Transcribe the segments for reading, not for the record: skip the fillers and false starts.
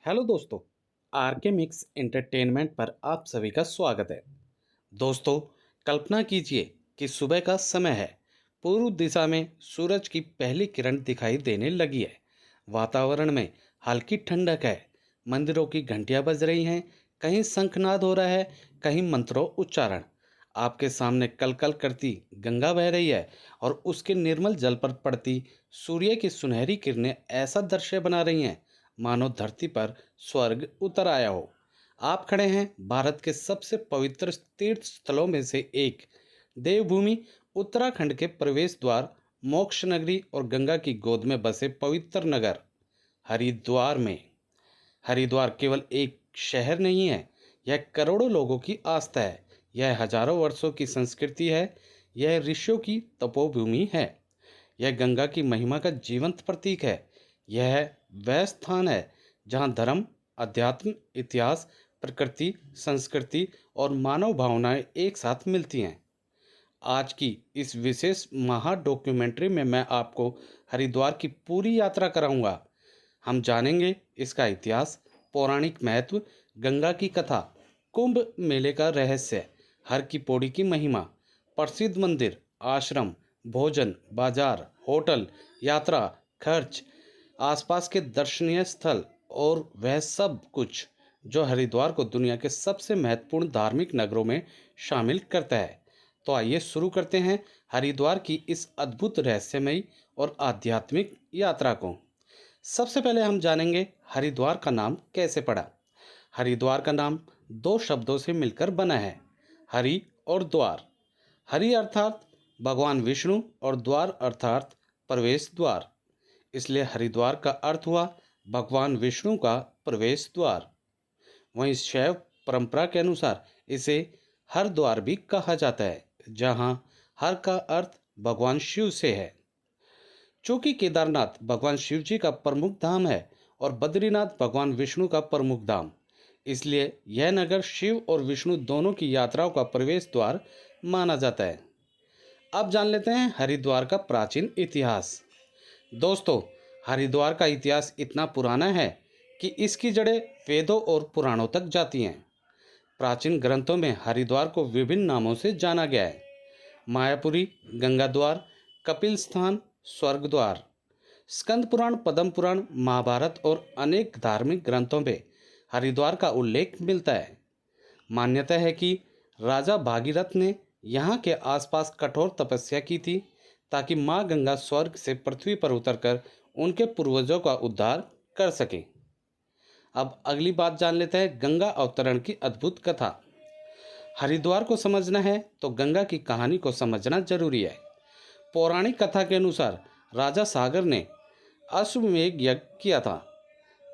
Hello दोस्तों। R K mix entertainment पर आप सभी का स्वागत है। दोस्तों, कल्पना कीजिए कि सुबह का समय है। पूर्व दिशा में सूरज की पहली किरण दिखाई देने लगी है। वातावरण में हल्की ठंडक है। मंदिरों की घंटियां बज रही हैं। कहीं शंखनाद हो रहा है, कहीं मंत्रों उच्चारण। आपके सामने कलकल करती गंगा बह रही है और उसके निर्मल जल पर पड़ती सूर्य की सुनहरी किरणें ऐसा दृश्य बना रही हैं मानो धरती पर स्वर्ग उतर आया हो। आप खड़े हैं भारत के सबसे पवित्र तीर्थ स्थलों में से एक देवभूमि उत्तराखंड के प्रवेश द्वार, मोक्ष नगरी और गंगा की गोद में बसे पवित्र नगर हरिद्वार में। हरिद्वार केवल एक शहर नहीं है, यह करोड़ों लोगों की आस्था है। यह हजारों वर्षों की संस्कृति है। यह ऋषियों की तपोभूमि है। यह गंगा की महिमा का जीवंत प्रतीक है। यह वह स्थान है जहाँ धर्म, अध्यात्म, इतिहास, प्रकृति, संस्कृति और मानव भावनाएं एक साथ मिलती हैं। आज की इस विशेष महा डॉक्यूमेंट्री में मैं आपको हरिद्वार की पूरी यात्रा कराऊंगा। हम जानेंगे इसका इतिहास, पौराणिक महत्व, गंगा की कथा, कुंभ मेले का रहस्य, हर की पौड़ी की महिमा, प्रसिद्ध मंदिर, आश्रम, भोजन, बाजार, होटल, यात्रा, खर्च, आसपास के दर्शनीय स्थल और वह सब कुछ जो हरिद्वार को दुनिया के सबसे महत्वपूर्ण धार्मिक नगरों में शामिल करता है। तो आइए शुरू करते हैं हरिद्वार की इस अद्भुत रहस्यमयी और आध्यात्मिक यात्रा को। सबसे पहले हम जानेंगे हरिद्वार का नाम कैसे पड़ा। हरिद्वार का नाम दो शब्दों से मिलकर बना है, हरि और द्वार। हरि अर्थात भगवान विष्णु और द्वार अर्थात प्रवेश द्वार। इसलिए हरिद्वार का अर्थ हुआ भगवान विष्णु का प्रवेश द्वार। वहीं शैव परंपरा के अनुसार इसे हरद्वार भी कहा जाता है, जहां हर का अर्थ भगवान शिव से है। चूंकि केदारनाथ भगवान शिव जी का प्रमुख धाम है और बद्रीनाथ भगवान विष्णु का प्रमुख धाम, इसलिए यह नगर शिव और विष्णु दोनों की यात्राओं का प्रवेश द्वार माना जाता है। अब जान लेते हैं हरिद्वार का प्राचीन इतिहास। दोस्तों, हरिद्वार का इतिहास इतना पुराना है कि इसकी जड़ें वेदों और पुराणों तक जाती हैं। प्राचीन ग्रंथों में हरिद्वार को विभिन्न नामों से जाना गया है। मायापुरी, गंगा द्वार, कपिल स्थान, स्वर्ग द्वार। स्कंद पुराण, पद्म पुराण, महाभारत और अनेक धार्मिक ग्रंथों में हरिद्वार का उल्लेख मिलता है। मान्यता है कि राजा भागीरथ ने यहाँ के आसपास कठोर तपस्या की थी ताकि माँ गंगा स्वर्ग से पृथ्वी पर उतरकर उनके पूर्वजों का उद्धार कर सके। अब अगली बात जान लेते हैं गंगा अवतरण की अद्भुत कथा। हरिद्वार को समझना है तो गंगा की कहानी को समझना जरूरी है। पौराणिक कथा के अनुसार राजा सागर ने अश्वमेध यज्ञ किया था।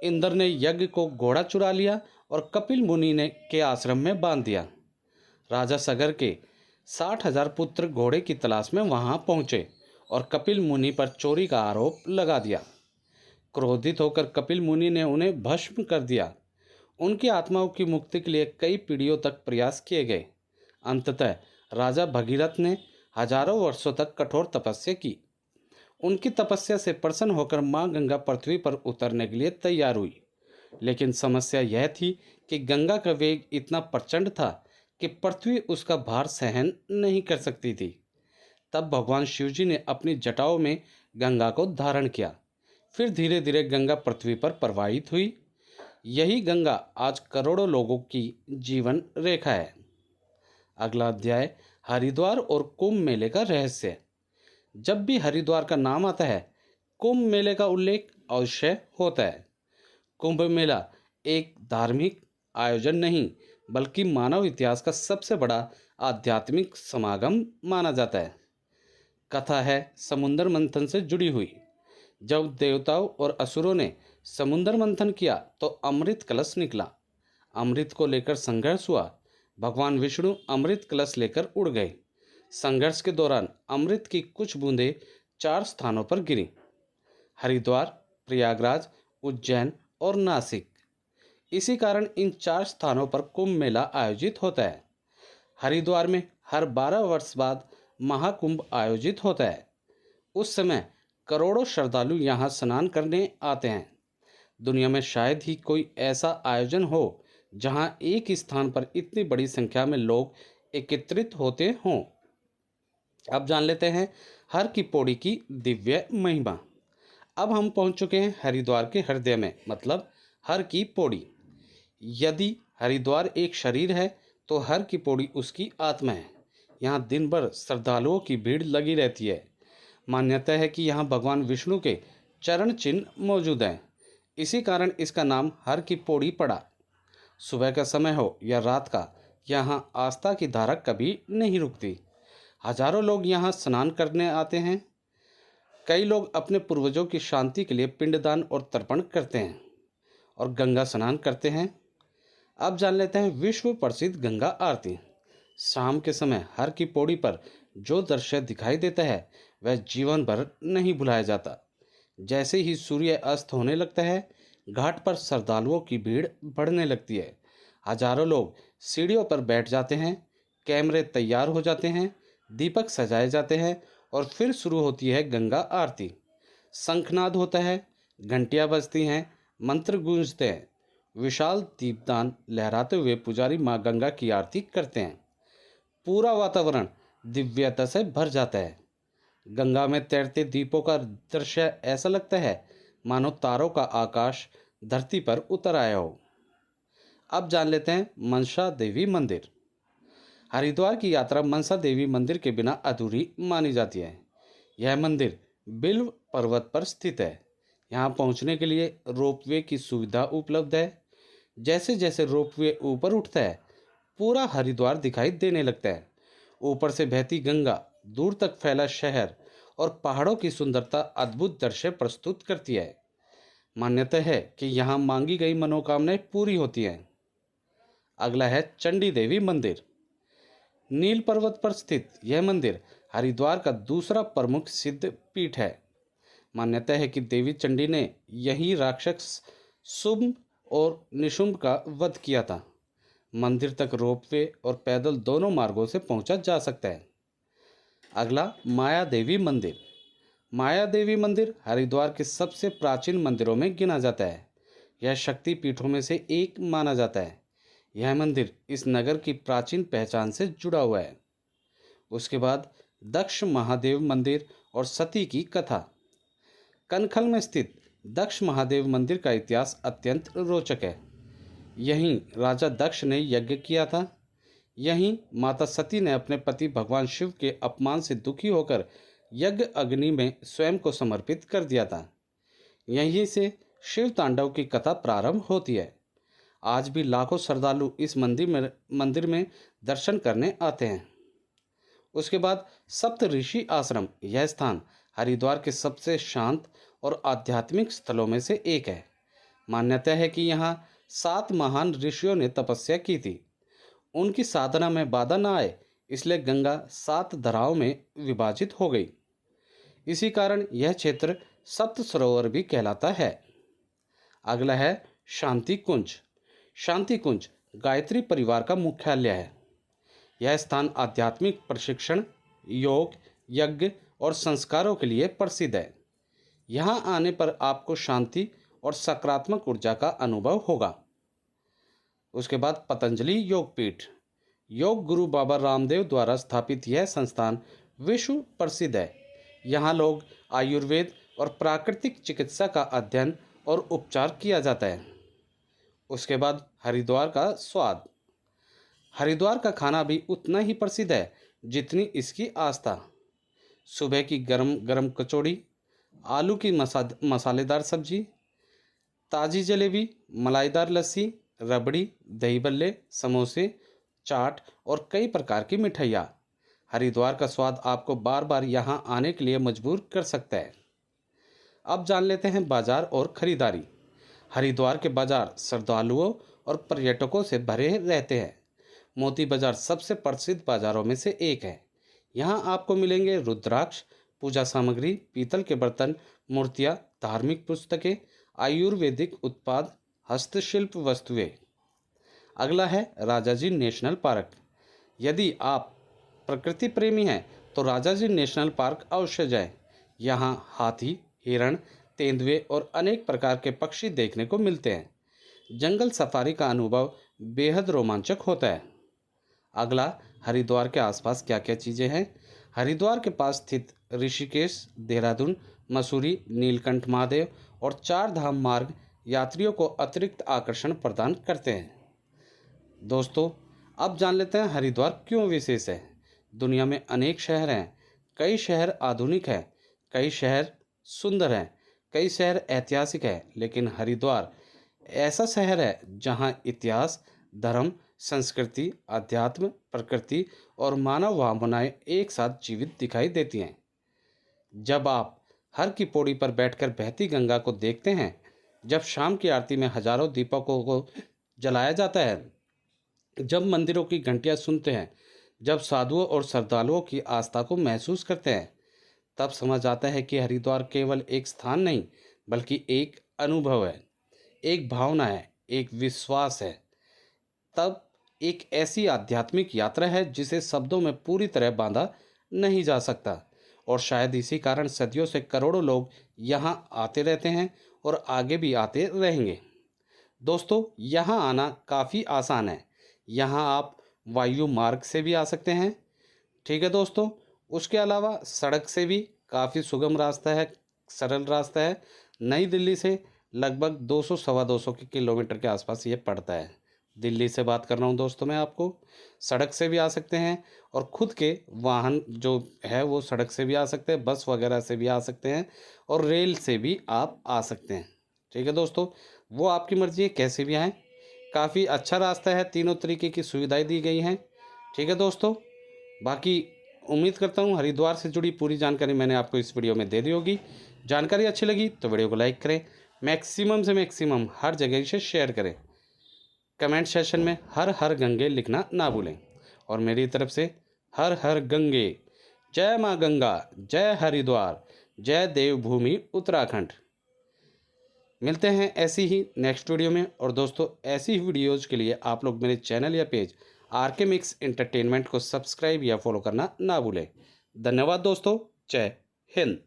इंद्र ने यज्ञ को घोड़ा चुरा लिया और कपिल मुनि ने के आश्रम में बांध दिया। राजा सागर के 60,000 पुत्र घोड़े की तलाश में वहां पहुंचे और कपिल मुनि पर चोरी का आरोप लगा दिया। क्रोधित होकर कपिल मुनि ने उन्हें भस्म कर दिया। उनकी आत्माओं की मुक्ति के लिए कई पीढ़ियों तक प्रयास किए गए। अंततः राजा भगीरथ ने हजारों वर्षों तक कठोर तपस्या की। उनकी तपस्या से प्रसन्न होकर मां गंगा पृथ्वी पर उतरने के लिए तैयार हुई। लेकिन समस्या यह थी कि गंगा का वेग इतना प्रचंड था कि पृथ्वी उसका भार सहन नहीं कर सकती थी। तब भगवान शिवजी ने अपनी जटाओं में गंगा को धारण किया। फिर धीरे धीरे गंगा पृथ्वी पर प्रवाहित हुई। यही गंगा आज करोड़ों लोगों की जीवन रेखा है। अगला अध्याय हरिद्वार और कुंभ मेले का रहस्य। जब भी हरिद्वार का नाम आता है, कुंभ मेले का उल्लेख अवश्य होता है। कुंभ मेला एक धार्मिक आयोजन नहीं बल्कि मानव इतिहास का सबसे बड़ा आध्यात्मिक समागम माना जाता है। कथा है समुद्र मंथन से जुड़ी हुई। जब देवताओं और असुरों ने समुद्र मंथन किया तो अमृत कलश निकला। अमृत को लेकर संघर्ष हुआ। भगवान विष्णु अमृत कलश लेकर उड़ गए। संघर्ष के दौरान अमृत की कुछ बूंदें 4 स्थानों पर गिरी: हरिद्वार, प्रयागराज, उज्जैन और नासिक। इसी कारण इन 4 स्थानों पर कुंभ मेला आयोजित होता है। हरिद्वार में हर 12 वर्ष बाद महाकुंभ आयोजित होता है। उस समय करोड़ों श्रद्धालु यहाँ स्नान करने आते हैं। दुनिया में शायद ही कोई ऐसा आयोजन हो जहां एक स्थान पर इतनी बड़ी संख्या में लोग एकत्रित होते हों। अब जान लेते हैं हर की पौड़ी की दिव्य महिमा। अब हम पहुंच चुके हैं हरिद्वार के हृदय में, मतलब हर की पौड़ी। यदि हरिद्वार एक शरीर है तो हर की पौड़ी उसकी आत्मा है। यहाँ दिन भर श्रद्धालुओं की भीड़ लगी रहती है। मान्यता है कि यहाँ भगवान विष्णु के चरण चिन्ह मौजूद हैं। इसी कारण इसका नाम हर की पौड़ी पड़ा। सुबह का समय हो या रात का, यहाँ आस्था की धारा कभी नहीं रुकती। हजारों लोग यहाँ स्नान करने आते हैं। कई लोग अपने पूर्वजों की शांति के लिए पिंडदान और तर्पण करते हैं और गंगा स्नान करते हैं। अब जान लेते हैं विश्व प्रसिद्ध गंगा आरती। शाम के समय हर की पौड़ी पर जो दृश्य दिखाई देता है वह जीवन भर नहीं भुलाया जाता। जैसे ही सूर्य अस्त होने लगता है, घाट पर श्रद्धालुओं की भीड़ बढ़ने लगती है। हजारों लोग सीढ़ियों पर बैठ जाते हैं, कैमरे तैयार हो जाते हैं, दीपक सजाए जाते हैं और फिर शुरू होती है गंगा आरती। शंखनाद होता है, घंटियां बजती हैं, मंत्र गूंजते हैं। विशाल दीपदान लहराते हुए पुजारी माँ गंगा की आरती करते हैं। पूरा वातावरण दिव्यता से भर जाता है। गंगा में तैरते दीपों का दृश्य ऐसा लगता है मानो तारों का आकाश धरती पर उतर आया हो। अब जान लेते हैं मनसा देवी मंदिर। हरिद्वार की यात्रा मनसा देवी मंदिर के बिना अधूरी मानी जाती है। यह मंदिर बिल्व पर्वत पर स्थित है। यहाँ पहुँचने के लिए रोपवे की सुविधा उपलब्ध है। जैसे जैसे रोपवे ऊपर उठता है, पूरा हरिद्वार दिखाई देने लगता है। ऊपर से बहती गंगा, दूर तक फैला शहर और पहाड़ों की सुंदरता अद्भुत दृश्य प्रस्तुत करती है। मान्यता है कि यहाँ मांगी गई मनोकामनाएं पूरी होती हैं। अगला है चंडी देवी मंदिर। नील पर्वत पर स्थित यह मंदिर हरिद्वार का दूसरा प्रमुख सिद्ध पीठ है। मान्यता है कि देवी चंडी ने यही राक्षस शुंभ और निशुंभ का वध किया था। मंदिर तक रोपवे और पैदल दोनों मार्गों से पहुंचा जा सकता है। अगला माया देवी मंदिर। माया देवी मंदिर हरिद्वार के सबसे प्राचीन मंदिरों में गिना जाता है। यह शक्ति पीठों में से एक माना जाता है। यह मंदिर इस नगर की प्राचीन पहचान से जुड़ा हुआ है। उसके बाद दक्ष महादेव मंदिर और सती की कथा। कनखल में स्थित दक्ष महादेव मंदिर का इतिहास अत्यंत रोचक है। यहीं राजा दक्ष ने यज्ञ किया था। यहीं माता सती ने अपने पति भगवान शिव के अपमान से दुखी होकर यज्ञ अग्नि में स्वयं को समर्पित कर दिया था। यहीं से शिव तांडव की कथा प्रारंभ होती है। आज भी लाखों श्रद्धालु इस मंदिर में दर्शन करने आते हैं। उसके बाद सप्त ऋषि आश्रम। यह स्थान हरिद्वार के सबसे शांत और आध्यात्मिक स्थलों में से एक है। मान्यता है कि यहाँ 7 महान ऋषियों ने तपस्या की थी। उनकी साधना में बाधा न आए, इसलिए गंगा 7 धाराओं में विभाजित हो गई। इसी कारण यह क्षेत्र सप्त सरोवर भी कहलाता है। अगला है शांति कुंज। शांति कुंज गायत्री परिवार का मुख्यालय है। यह स्थान आध्यात्मिक प्रशिक्षण, योग, यज्ञ और संस्कारों के लिए प्रसिद्ध है। यहाँ आने पर आपको शांति और सकारात्मक ऊर्जा का अनुभव होगा। उसके बाद पतंजलि योगपीठ। योग गुरु बाबा रामदेव द्वारा स्थापित यह संस्थान विश्व प्रसिद्ध है। यहाँ लोग आयुर्वेद और प्राकृतिक चिकित्सा का अध्ययन और उपचार किया जाता है। उसके बाद हरिद्वार का स्वाद। हरिद्वार का खाना भी उतना ही प्रसिद्ध है जितनी इसकी आस्था। सुबह की गरम गरम कचौड़ी, आलू की मसालेदार सब्जी, ताज़ी जलेबी, मलाईदार लस्सी, रबड़ी, दही बल्ले, समोसे, चाट और कई प्रकार की मिठाइयाँ। हरिद्वार का स्वाद आपको बार बार यहाँ आने के लिए मजबूर कर सकता है। अब जान लेते हैं बाजार और खरीदारी। हरिद्वार के बाजार श्रद्धालुओं और पर्यटकों से भरे रहते हैं। मोती बाजार सबसे प्रसिद्ध बाजारों में से एक है। यहाँ आपको मिलेंगे रुद्राक्ष, पूजा सामग्री, पीतल के बर्तन, मूर्तियाँ, धार्मिक पुस्तकें, आयुर्वेदिक उत्पाद, हस्तशिल्प वस्तुएं। अगला है राजाजी नेशनल पार्क। यदि आप प्रकृति प्रेमी हैं तो राजाजी नेशनल पार्क अवश्य जाएं। यहाँ हाथी, हिरण, तेंदुए और अनेक प्रकार के पक्षी देखने को मिलते हैं। जंगल सफारी का अनुभव बेहद रोमांचक होता है। अगला, हरिद्वार के आसपास क्या क्या चीज़ें हैं। हरिद्वार के पास स्थित ऋषिकेश, देहरादून, मसूरी, नीलकंठ महादेव और चार धाम मार्ग यात्रियों को अतिरिक्त आकर्षण प्रदान करते हैं। दोस्तों, अब जान लेते हैं हरिद्वार क्यों विशेष है। दुनिया में अनेक शहर हैं। कई शहर आधुनिक हैं, कई शहर सुंदर हैं, कई शहर ऐतिहासिक हैं, लेकिन हरिद्वार ऐसा शहर है जहां इतिहास, धर्म, संस्कृति, अध्यात्म, प्रकृति और मानव भावनाएं एक साथ जीवित दिखाई देती हैं। जब आप हर की पौड़ी पर बैठकर बहती गंगा को देखते हैं, जब शाम की आरती में हजारों दीपकों को जलाया जाता है, जब मंदिरों की घंटियां सुनते हैं, जब साधुओं और श्रद्धालुओं की आस्था को महसूस करते हैं, तब समझ आता है कि हरिद्वार केवल एक स्थान नहीं, बल्कि एक अनुभव है, एक भावना है, एक विश्वास है। तब एक ऐसी आध्यात्मिक यात्रा है जिसे शब्दों में पूरी तरह बांधा नहीं जा सकता, और शायद इसी कारण सदियों से करोड़ों लोग यहाँ आते रहते हैं और आगे भी आते रहेंगे। दोस्तों, यहाँ आना काफ़ी आसान है। यहाँ आप वायु मार्ग से भी आ सकते हैं। ठीक है दोस्तों, उसके अलावा सड़क से भी काफ़ी सुगम रास्ता है, सरल रास्ता है। नई दिल्ली से लगभग 200 सवा 200 किलोमीटर के आसपास ये पड़ता है। दिल्ली से बात कर रहा हूँ दोस्तों मैं आपको। सड़क से भी आ सकते हैं और खुद के वाहन जो है वो सड़क से भी आ सकते हैं, बस वगैरह से भी आ सकते हैं और रेल से भी आप आ सकते हैं। ठीक है दोस्तों, वो आपकी मर्ज़ी है कैसे भी आएँ। काफ़ी अच्छा रास्ता है, तीनों तरीके की सुविधाएं दी गई हैं। ठीक है दोस्तों, बाकी उम्मीद करता हूँ हरिद्वार से जुड़ी पूरी जानकारी मैंने आपको इस वीडियो में दे दी होगी। जानकारी अच्छी लगी तो वीडियो को लाइक करें, मैक्सिमम से मैक्सिमम हर जगह इसे शेयर करें। कमेंट सेशन में हर हर गंगे लिखना ना भूलें। और मेरी तरफ से हर हर गंगे, जय माँ गंगा, जय हरिद्वार, जय देवभूमि उत्तराखंड। मिलते हैं ऐसी ही नेक्स्ट वीडियो में। और दोस्तों, ऐसी ही वीडियोज़ के लिए आप लोग मेरे चैनल या पेज आरके मिक्स एंटरटेनमेंट को सब्सक्राइब या फॉलो करना ना भूलें। धन्यवाद दोस्तों, जय हिंद।